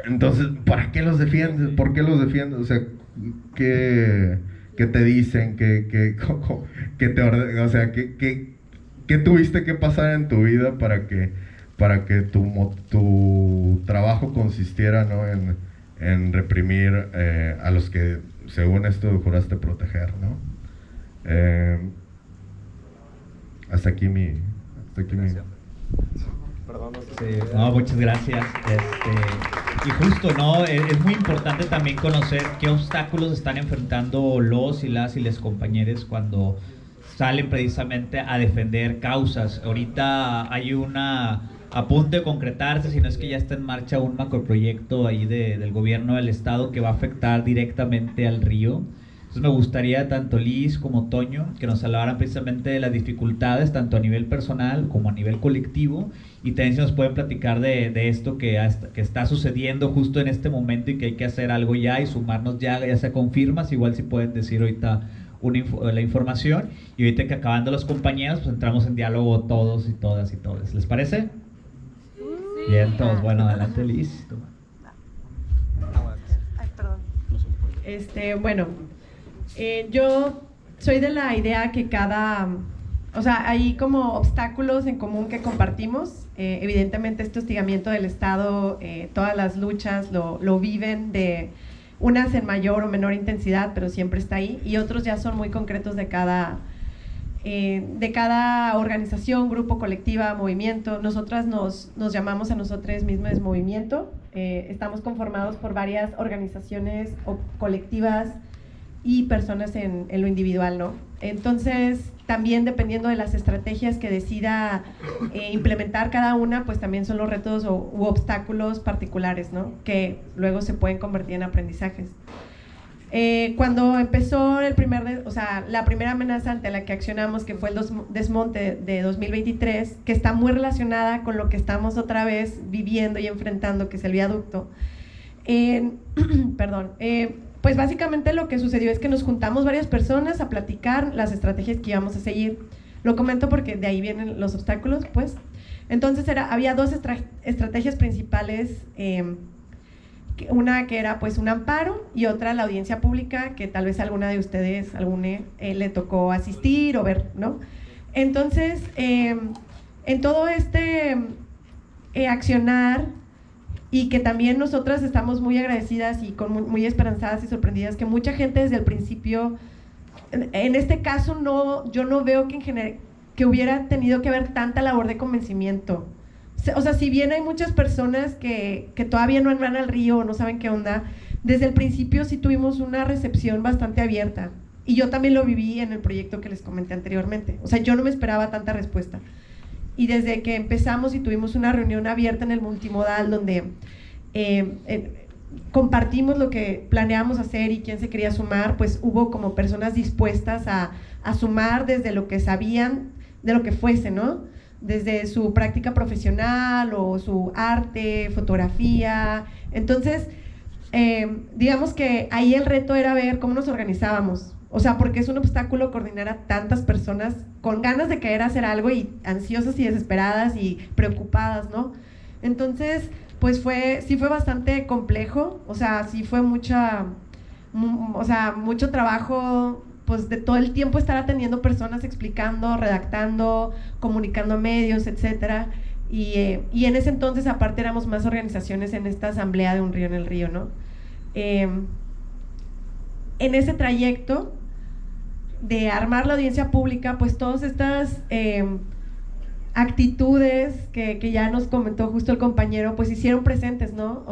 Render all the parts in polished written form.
Entonces, ¿para qué los defiendes? ¿Por qué los defiendes? O sea, ¿qué, qué te dicen? ¿Qué te o sea, qué tuviste que pasar en tu vida para que tu trabajo consistiera, ¿no? En reprimir a los que, según esto, juraste proteger, ¿no? Eh, hasta aquí mi... Hasta aquí mi... Perdón, no sé. Sí, no, muchas gracias. Y justo, ¿no? Es muy importante también conocer qué obstáculos están enfrentando los y les compañeros cuando salen precisamente a defender causas. Ahorita hay una a punto de concretarse, si no es que ya está en marcha un macroproyecto ahí del gobierno del estado que va a afectar directamente al río. Entonces me gustaría tanto Liz como Toño que nos hablaran precisamente de las dificultades tanto a nivel personal como a nivel colectivo, y también si nos pueden platicar de esto que está sucediendo justo en este momento y que hay que hacer algo ya y sumarnos ya se confirma, igual si pueden decir ahorita la información, y ahorita que acabando los compañeros pues entramos en diálogo todos y todas y todos. ¿Les parece? Sí. Bien, todos. Bueno, adelante Liz. Ay, perdón. Bueno, yo soy de la idea que o sea, hay como obstáculos en común que compartimos. Evidentemente este hostigamiento del Estado, todas las luchas lo viven de unas en mayor o menor intensidad, pero siempre está ahí, y otros ya son muy concretos de cada organización, grupo, colectiva, movimiento. Nosotras nos llamamos a nosotros mismos movimiento. Estamos conformados por varias organizaciones o colectivas y personas en lo individual, ¿no? Entonces, también dependiendo de las estrategias que decida implementar cada una, pues también son los retos u obstáculos particulares, ¿no? Que luego se pueden convertir en aprendizajes. Cuando empezó la primera amenaza ante la que accionamos, que fue el desmonte de 2023, que está muy relacionada con lo que estamos otra vez viviendo y enfrentando, que es el viaducto. Pues básicamente lo que sucedió es que nos juntamos varias personas a platicar las estrategias que íbamos a seguir. Lo comento porque de ahí vienen los obstáculos, pues. Entonces había dos estrategias principales, una que era pues un amparo y otra la audiencia pública, que tal vez alguna de ustedes, le tocó asistir o ver, ¿no? Entonces, en todo este accionar, y que también nosotras estamos muy agradecidas y muy esperanzadas y sorprendidas que mucha gente desde el principio, en este caso yo no veo que hubiera tenido que haber tanta labor de convencimiento. O sea, si bien hay muchas personas que todavía no van al río o no saben qué onda, desde el principio sí tuvimos una recepción bastante abierta, y yo también lo viví en el proyecto que les comenté anteriormente. O sea, yo no me esperaba tanta respuesta. Y desde que empezamos y tuvimos una reunión abierta en el multimodal donde compartimos lo que planeamos hacer y quién se quería sumar, pues hubo como personas dispuestas a sumar desde lo que sabían, de lo que fuese, ¿no? Desde su práctica profesional o su arte, fotografía. Entonces, digamos que ahí el reto era ver cómo nos organizábamos. O sea, porque es un obstáculo coordinar a tantas personas con ganas de querer hacer algo y ansiosas y desesperadas y preocupadas, ¿no? Entonces, pues sí fue bastante complejo. O sea, sí fue mucho trabajo, pues de todo el tiempo estar atendiendo personas, explicando, redactando, comunicando a medios, etcétera. Y en ese entonces, aparte, éramos más organizaciones en esta asamblea de Un Río en el Río, ¿no? En ese trayecto de armar la audiencia pública, pues todas estas actitudes que ya nos comentó justo el compañero, pues hicieron presentes, ¿no?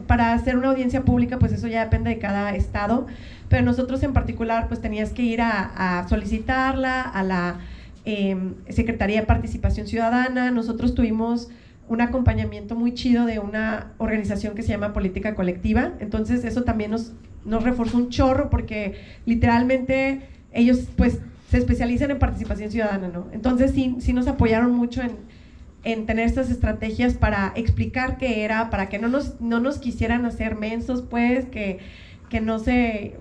Para hacer una audiencia pública, pues eso ya depende de cada estado, pero nosotros en particular, pues tenías que ir a solicitarla a la Secretaría de Participación Ciudadana. Nosotros tuvimos un acompañamiento muy chido de una organización que se llama Política Colectiva, entonces eso también nos reforzó un chorro, porque literalmente ellos pues se especializan en participación ciudadana, ¿no? Entonces sí nos apoyaron mucho en tener estas estrategias para explicar qué era, para que no nos quisieran hacer mensos, pues, que no se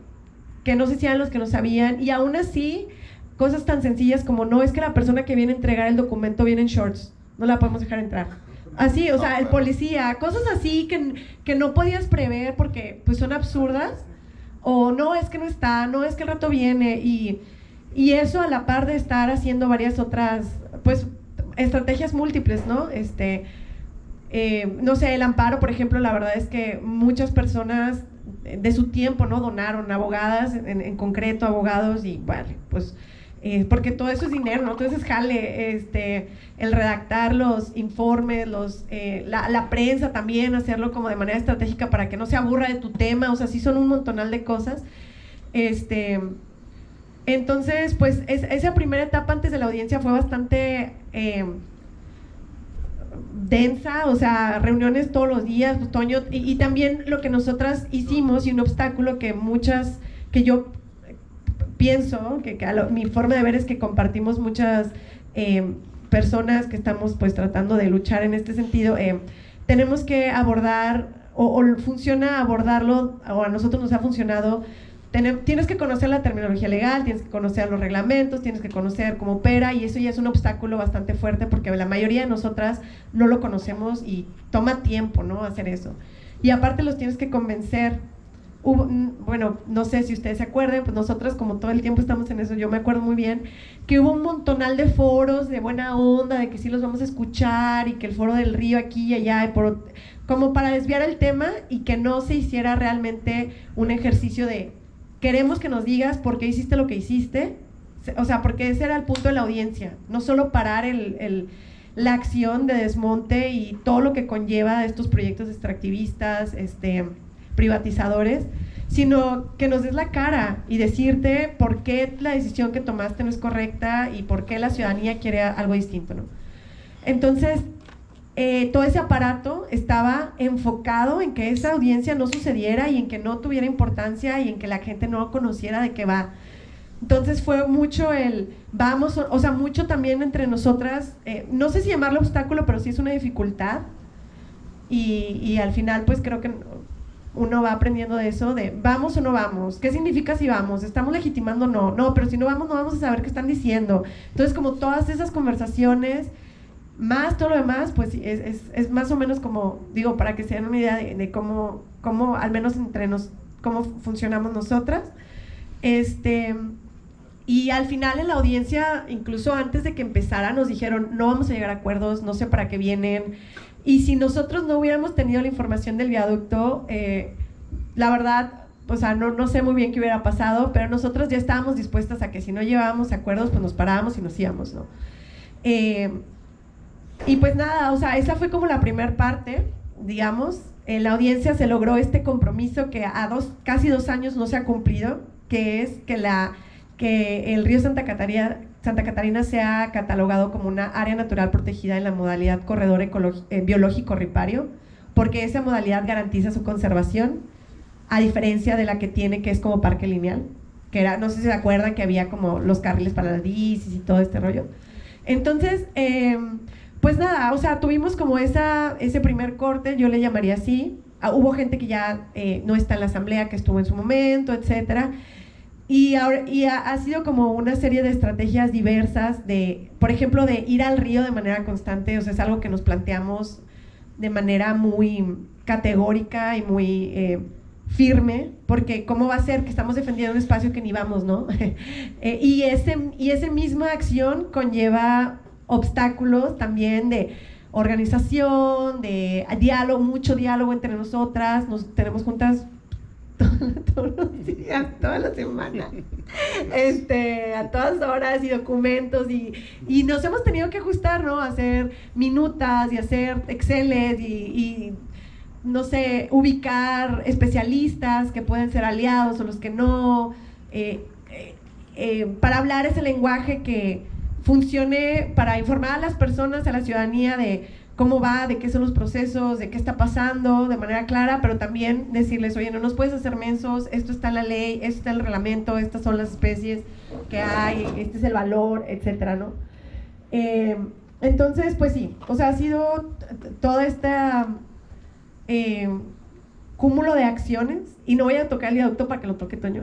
hicieran los que no sabían. Y aún así, cosas tan sencillas como: no, es que la persona que viene a entregar el documento viene en shorts, no la podemos dejar entrar. Así, o sea, el policía, cosas así que no podías prever porque pues son absurdas, o no, es que no está, no, es que el rato viene, y eso a la par de estar haciendo varias otras, pues, estrategias múltiples, ¿no? No sé, el amparo, por ejemplo, la verdad es que muchas personas de su tiempo, ¿no? Donaron abogadas, en concreto abogados, y vale, pues, porque todo eso es dinero, ¿no? Todo eso es jale, el redactar los informes, la prensa también, hacerlo como de manera estratégica para que no se aburra de tu tema, o sea, sí son un montonal de cosas. Entonces, pues, esa primera etapa antes de la audiencia fue bastante densa, o sea, reuniones todos los días, pues, Toño, y también lo que nosotras hicimos, y un obstáculo que yo pienso, mi forma de ver es que compartimos muchas personas que estamos pues tratando de luchar en este sentido, tenemos que abordar, o funciona abordarlo, o a nosotros nos ha funcionado. Tienes que conocer la terminología legal, tienes que conocer los reglamentos, tienes que conocer cómo opera, y eso ya es un obstáculo bastante fuerte porque la mayoría de nosotras no lo conocemos y toma tiempo, ¿no?, hacer eso. Y aparte los tienes que convencer. Bueno, no sé si ustedes se acuerdan, pues nosotras como todo el tiempo estamos en eso, yo me acuerdo muy bien que hubo un montonal de foros de buena onda, de que sí los vamos a escuchar, y que el foro del río aquí y allá, como para desviar el tema y que no se hiciera realmente un ejercicio de queremos que nos digas por qué hiciste lo que hiciste, o sea, porque ese era el punto de la audiencia, no solo parar la acción de desmonte y todo lo que conlleva estos proyectos extractivistas, privatizadores, sino que nos des la cara y decirte por qué la decisión que tomaste no es correcta y por qué la ciudadanía quiere algo distinto, ¿no? Entonces, todo ese aparato estaba enfocado en que esa audiencia no sucediera y en que no tuviera importancia y en que la gente no conociera de qué va. Entonces fue mucho o sea, mucho también entre nosotras, no sé si llamarlo obstáculo, pero sí es una dificultad, y al final pues creo que uno va aprendiendo de eso, de vamos o no vamos, qué significa si vamos, estamos legitimando no, pero si no vamos a saber qué están diciendo. Entonces como todas esas conversaciones más todo lo demás, pues es más o menos como, digo, para que se den una idea de cómo al menos cómo funcionamos nosotras. Y al final en la audiencia, incluso antes de que empezara, nos dijeron, no vamos a llegar a acuerdos, no sé para qué vienen, y si nosotros no hubiéramos tenido la información del viaducto, la verdad, o sea, no sé muy bien qué hubiera pasado, pero nosotros ya estábamos dispuestas a que si no llevábamos acuerdos, pues nos parábamos y nos íbamos, ¿no? Y pues nada, o sea, esa fue como la primera parte, digamos. En la audiencia se logró este compromiso que casi 2 años no se ha cumplido, que es que el río Santa Catarina sea catalogado como una área natural protegida en la modalidad corredor biológico ripario, porque esa modalidad garantiza su conservación, a diferencia de la que tiene, que es como parque lineal, que era, no sé si se acuerdan que había como los carriles para las bicis y todo este rollo. Entonces, pues nada, o sea, tuvimos como ese primer corte, yo le llamaría así. Hubo gente que ya no está en la asamblea, que estuvo en su momento, etcétera. Y ha sido como una serie de estrategias diversas, por ejemplo, de ir al río de manera constante. O sea, es algo que nos planteamos de manera muy categórica y muy firme, porque ¿cómo va a ser que estamos defendiendo un espacio que ni vamos, no? y esa misma acción conlleva obstáculos también de organización, de diálogo, mucho diálogo entre nosotras. Tenemos juntas todos los días, toda la semana, a todas horas, y documentos, y nos hemos tenido que ajustar, ¿no? A hacer minutas y hacer exceles y no sé, ubicar especialistas que pueden ser aliados o los que no, para hablar ese lenguaje que funcione para informar a las personas, a la ciudadanía, de cómo va, de qué son los procesos, de qué está pasando, de manera clara, pero también decirles, oye, no nos puedes hacer mensos, esto está en la ley, esto está en el reglamento, estas son las especies que hay, este es el valor, etcétera, ¿no? Entonces, pues sí, o sea, ha sido toda esta cúmulo de acciones, y no voy a tocar el viaducto para que lo toque Toño,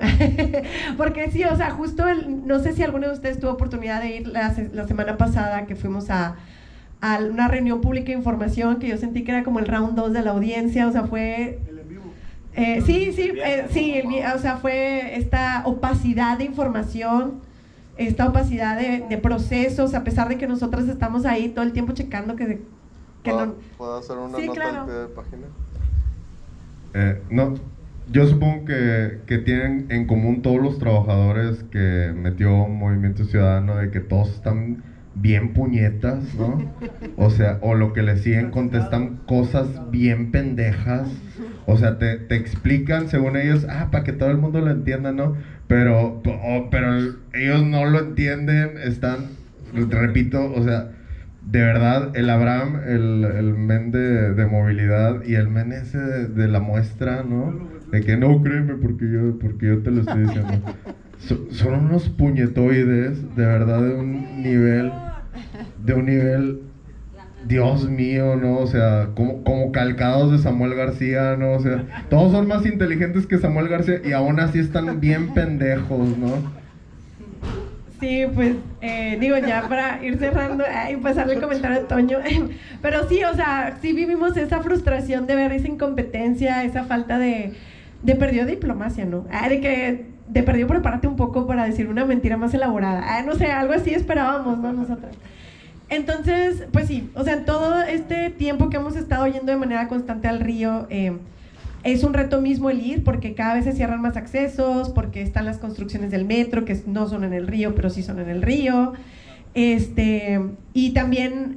porque sí, o sea, justo no sé si alguno de ustedes tuvo oportunidad de ir la semana pasada que fuimos a a una reunión pública de información que yo sentí que era como el round 2 de la audiencia, o sea, fue... o sea, fue esta opacidad de información, esta opacidad de procesos, a pesar de que nosotros estamos ahí todo el tiempo checando que no... ¿Puedo hacer una Sí, nota claro. al pie de página? No, yo supongo que tienen en común todos los trabajadores que metió Movimiento Ciudadano, de que todos están bien puñetas, ¿no? O sea, o lo que le siguen contestan cosas bien pendejas. O sea, te explican según ellos, para que todo el mundo lo entienda, ¿no? Pero ellos no lo entienden, están, repito, o sea, de verdad, el Abraham, el men de movilidad y el men ese de la muestra, ¿no? De que no, créeme, porque yo te lo estoy diciendo. Son unos puñetoides, de verdad, de un nivel, Dios mío, ¿no? O sea, como calcados de Samuel García, ¿no? O sea, todos son más inteligentes que Samuel García y aún así están bien pendejos, ¿no? Sí, pues, digo, ya para ir cerrando y pasarle el comentario a Toño, pero sí, o sea, sí vivimos esa frustración de ver esa incompetencia, esa falta de perdido diplomacia, ¿no? De perdido prepárate un poco para decir una mentira más elaborada, no sé, algo así esperábamos, ¿no? Nosotros. Entonces, pues sí, o sea, en todo este tiempo que hemos estado yendo de manera constante al río, es un reto mismo el ir, porque cada vez se cierran más accesos, porque están las construcciones del metro, que no son en el río, pero sí son en el río, y también,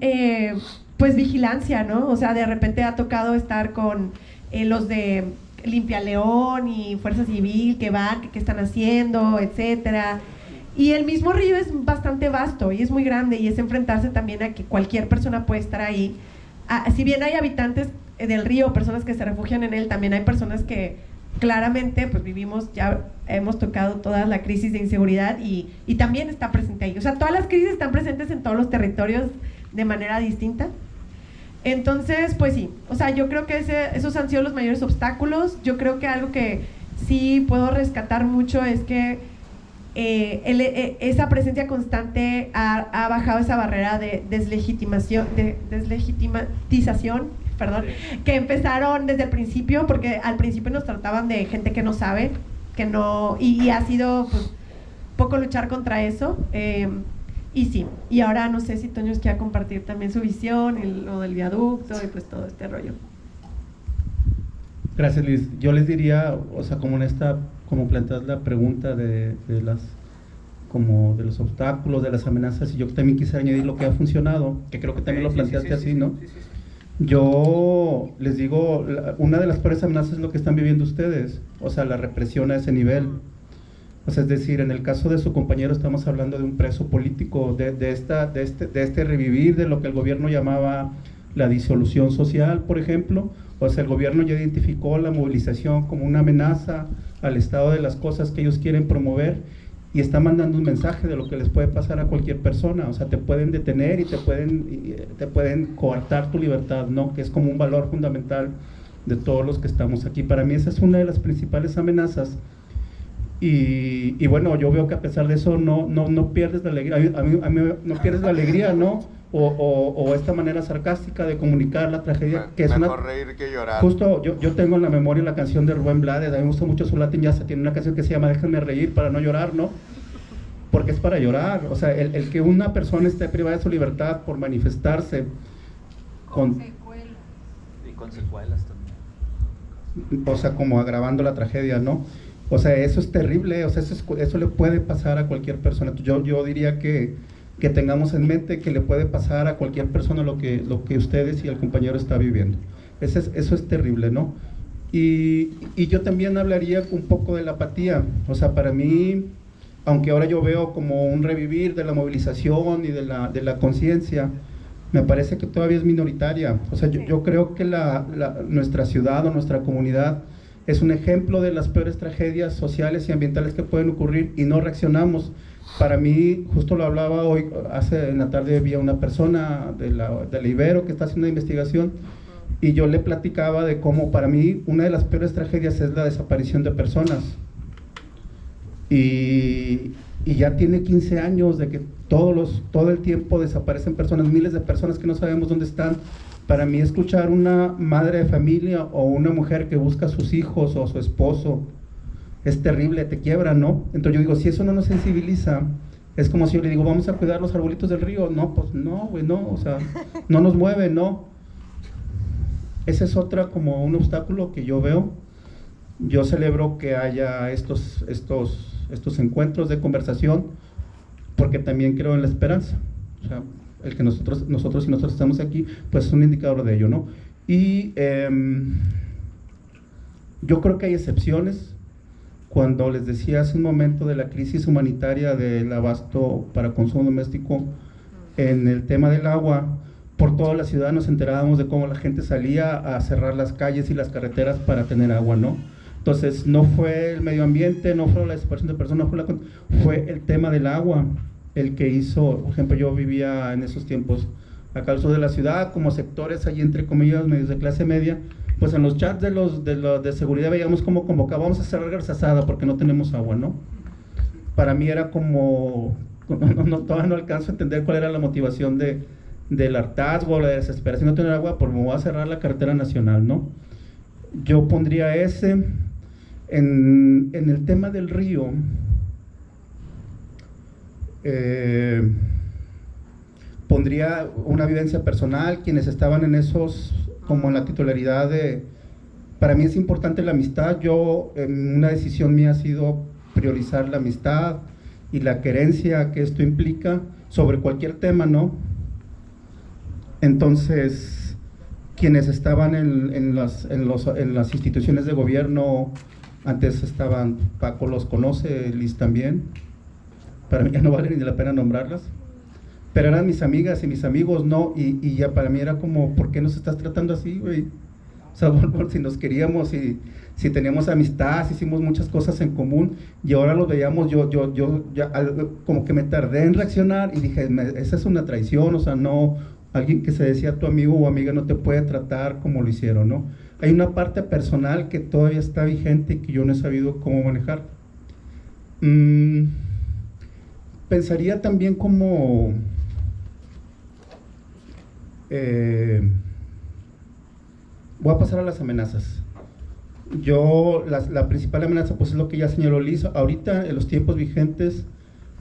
pues, vigilancia, ¿no? O sea, de repente ha tocado estar con los de Limpia León y Fuerza Civil, que van, que qué están haciendo, etcétera. Y el mismo río es bastante vasto y es muy grande, y es enfrentarse también a que cualquier persona puede estar ahí. Si bien hay habitantes del río, personas que se refugian en él, también hay personas que claramente pues ya hemos tocado toda la crisis de inseguridad y también está presente ahí. O sea, todas las crisis están presentes en todos los territorios de manera distinta. Entonces, pues sí, o sea, yo creo que esos han sido los mayores obstáculos. Yo creo que algo que sí puedo rescatar mucho es que esa presencia constante ha bajado esa barrera de deslegitimación, perdón, que empezaron desde el principio, porque al principio nos trataban de gente que no sabe, que no, y ha sido pues, poco luchar contra eso, y sí, y ahora no sé si Toño quiere compartir también su visión, lo del viaducto y pues todo este rollo. Gracias, Liz. Yo les diría, o sea, como planteas la pregunta de los obstáculos, de las amenazas, y yo también quisiera añadir lo que ha funcionado, que creo que también lo planteaste así, ¿no? Yo les digo, una de las peores amenazas es lo que están viviendo ustedes, o sea, la represión a ese nivel. O sea, es decir, en el caso de su compañero estamos hablando de un preso político, de este revivir de lo que el gobierno llamaba la disolución social, por ejemplo. O sea, el gobierno ya identificó la movilización como una amenaza al estado de las cosas que ellos quieren promover y está mandando un mensaje de lo que les puede pasar a cualquier persona. O sea, te pueden detener y te pueden coartar tu libertad, ¿no? Que es como un valor fundamental de todos los que estamos aquí. Para mí esa es una de las principales amenazas. Y bueno, yo veo que a pesar de eso no pierdes la alegría. A mí no pierdes la alegría, ¿no? O esta manera sarcástica de comunicar la tragedia, que es mejor reír que llorar. Justo, yo tengo en la memoria la canción de Rubén Blades, a mí me gusta mucho su latín, ya se tiene una canción que se llama Déjenme reír para no llorar, ¿no? Porque es para llorar. O sea, el que una persona esté privada de su libertad por manifestarse con secuelas también. O sea, como agravando la tragedia, ¿no? O sea, eso es terrible, o sea, eso le puede pasar a cualquier persona. Yo diría que tengamos en mente que le puede pasar a cualquier persona lo que ustedes y el compañero está viviendo. Eso es terrible, ¿no? Y yo también hablaría un poco de la apatía. O sea, para mí, aunque ahora yo veo como un revivir de la movilización y de la conciencia, me parece que todavía es minoritaria. O sea, yo creo que nuestra ciudad o nuestra comunidad es un ejemplo de las peores tragedias sociales y ambientales que pueden ocurrir y no reaccionamos. Para mí, justo lo hablaba hoy, en la tarde vi a una persona de la Ibero que está haciendo una investigación y yo le platicaba de cómo para mí una de las peores tragedias es la desaparición de personas. Y y ya tiene 15 años de que todo el tiempo desaparecen personas, miles de personas que no sabemos dónde están. Para mí escuchar una madre de familia o una mujer que busca a sus hijos o a su esposo es terrible, te quiebra, ¿no? Entonces yo digo, si eso no nos sensibiliza, es como si yo le digo, vamos a cuidar los arbolitos del río. No, pues no, güey, no, o sea, no nos mueve, no. Ese es otra como un obstáculo que yo veo. Yo celebro que haya estos encuentros de conversación, porque también creo en la esperanza. O sea, el que nosotros estamos aquí, pues es un indicador de ello, ¿no? Y yo creo que hay excepciones. Cuando les decía hace un momento de la crisis humanitaria del abasto para consumo doméstico, en el tema del agua, por toda la ciudad nos enterábamos de cómo la gente salía a cerrar las calles y las carreteras para tener agua, ¿no? Entonces, no fue el medio ambiente, no fue la desaparición de personas, fue el tema del agua el que hizo. Por ejemplo, yo vivía en esos tiempos acá al sur de la ciudad, como sectores allí entre comillas, medios de clase media, pues en los chats de seguridad veíamos cómo convocaban, vamos a cerrar Garzazada porque no tenemos agua, ¿no? Para mí era como, todavía no alcanzo a entender cuál era la motivación del hartazgo, la desesperación de tener agua, porque me voy a cerrar la carretera nacional, ¿no? Yo pondría ese. En el tema del río, pondría una vivencia personal, quienes estaban en esos, como en la titularidad de, para mí es importante la amistad. Yo, una decisión mía ha sido priorizar la amistad y la querencia que esto implica sobre cualquier tema, ¿no? Entonces, quienes estaban en las instituciones de gobierno, antes estaban, Paco los conoce, Liz también, para mí ya no vale ni la pena nombrarlas, pero eran mis amigas y mis amigos, ¿no? Y ya para mí era como, ¿por qué nos estás tratando así, güey? O sea, por si nos queríamos y si teníamos amistad, si hicimos muchas cosas en común, y ahora los veíamos, yo ya, como que me tardé en reaccionar y dije, esa es una traición, o sea, no, alguien que se decía tu amigo o amiga no te puede tratar como lo hicieron, ¿no? Hay una parte personal que todavía está vigente y que yo no he sabido cómo manejar. Pensaría también como voy a pasar a las amenazas. Yo, la principal amenaza pues es lo que ya señaló Liz. Ahorita en los tiempos vigentes,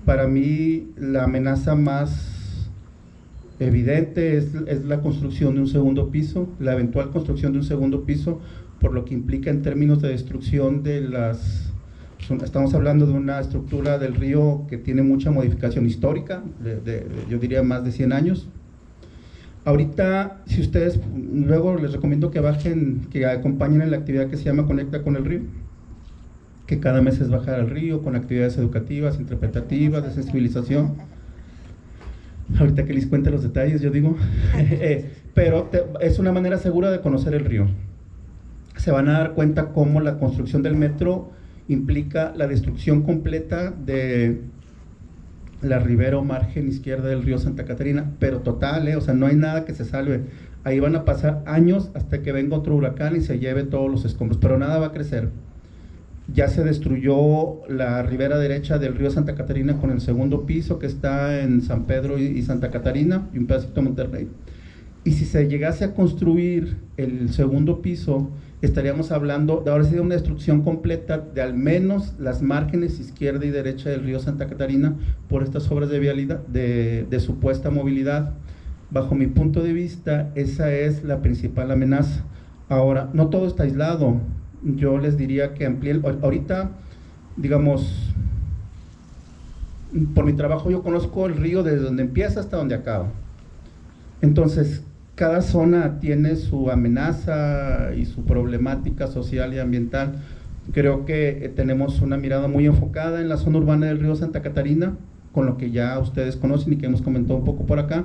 para mí la amenaza más evidente es la construcción de un segundo piso, la eventual construcción de un segundo piso, por lo que implica en términos de destrucción de estamos hablando de una estructura del río que tiene mucha modificación histórica, yo diría más de 100 años. Ahorita, si ustedes, luego les recomiendo que bajen, que acompañen en la actividad que se llama Conecta con el Río, que cada mes es bajar al río con actividades educativas, interpretativas, de sensibilización. Ahorita que les cuente los detalles, yo digo, pero es una manera segura de conocer el río. Se van a dar cuenta cómo la construcción del metro implica la destrucción completa de la ribera o margen izquierda del río Santa Catarina, pero total, o sea, no hay nada que se salve. Ahí van a pasar años hasta que venga otro huracán y se lleve todos los escombros, pero nada va a crecer. Ya se destruyó la ribera derecha del río Santa Catarina con el segundo piso que está en San Pedro y Santa Catarina y un pedacito de Monterrey. Y si se llegase a construir el segundo piso, estaríamos hablando de ahora sí de una destrucción completa de al menos las márgenes izquierda y derecha del río Santa Catarina por estas obras de vialidad, de supuesta movilidad. Bajo mi punto de vista, esa es la principal amenaza. Ahora, no todo está aislado. Yo les diría que amplíen. Ahorita, digamos, por mi trabajo yo conozco el río desde donde empieza hasta donde acaba. Entonces, cada zona tiene su amenaza y su problemática social y ambiental. Creo que tenemos una mirada muy enfocada en la zona urbana del río Santa Catarina, con lo que ya ustedes conocen y que hemos comentado un poco por acá.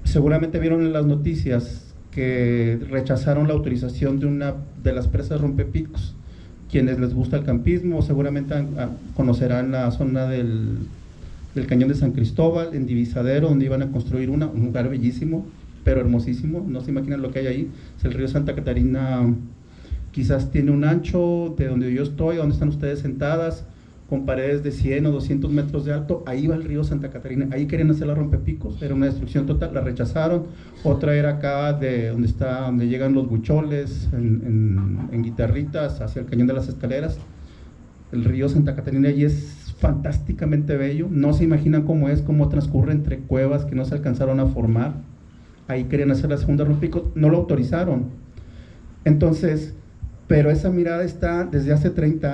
Seguramente vieron en las noticias que rechazaron la autorización de una de las presas Rompepicos. Quienes les gusta el campismo seguramente conocerán la zona del Cañón de San Cristóbal, en Divisadero, donde iban a construir un lugar bellísimo, pero hermosísimo. No se imaginan lo que hay ahí. El río Santa Catarina quizás tiene un ancho de donde yo estoy, donde están ustedes sentadas, con paredes de 100 o 200 metros de alto. Ahí va el río Santa Catarina. Ahí querían hacer la rompepicos, era una destrucción total, la rechazaron. Otra era acá de donde llegan los bucholes, en Guitarritas, hacia el Cañón de las Escaleras. El río Santa Catarina allí es fantásticamente bello. No se imaginan cómo transcurre entre cuevas que no se alcanzaron a formar. Ahí querían hacer la segunda rompepicos, no lo autorizaron. Entonces, pero esa mirada está desde hace 30 años.